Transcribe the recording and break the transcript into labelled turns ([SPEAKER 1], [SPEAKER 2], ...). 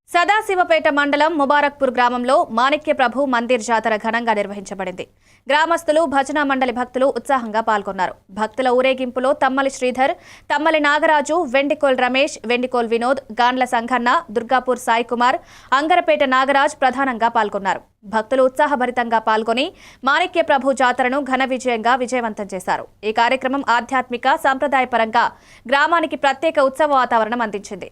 [SPEAKER 1] సదాశివపేట మండలం ముబారక్పూర్ గ్రామంలో మాణిక్య ప్రభు మందిర్ జాతర ఘనంగా నిర్వహించబడింది. గ్రామస్తులు, భజన మండలి భక్తులు ఉత్సాహంగా పాల్గొన్నారు. భక్తుల ఊరేగింపులో తమ్మలి శ్రీధర్, తమ్మలి నాగరాజు, వెండికోల్ రమేష్, వెండికోల్ వినోద్, గాండ్ల సంఘన్న, దుర్గాపూర్ సాయి కుమార్, అంగరపేట నాగరాజ్ ప్రధానంగా పాల్గొన్నారు. భక్తులు ఉత్సాహభరితంగా పాల్గొని మాణిక్య ప్రభు జాతరను ఘన విజయవంతం చేశారు. ఈ కార్యక్రమం ఆధ్యాత్మిక, సంప్రదాయపరంగా గ్రామానికి ప్రత్యేక ఉత్సవ వాతావరణం అందించింది.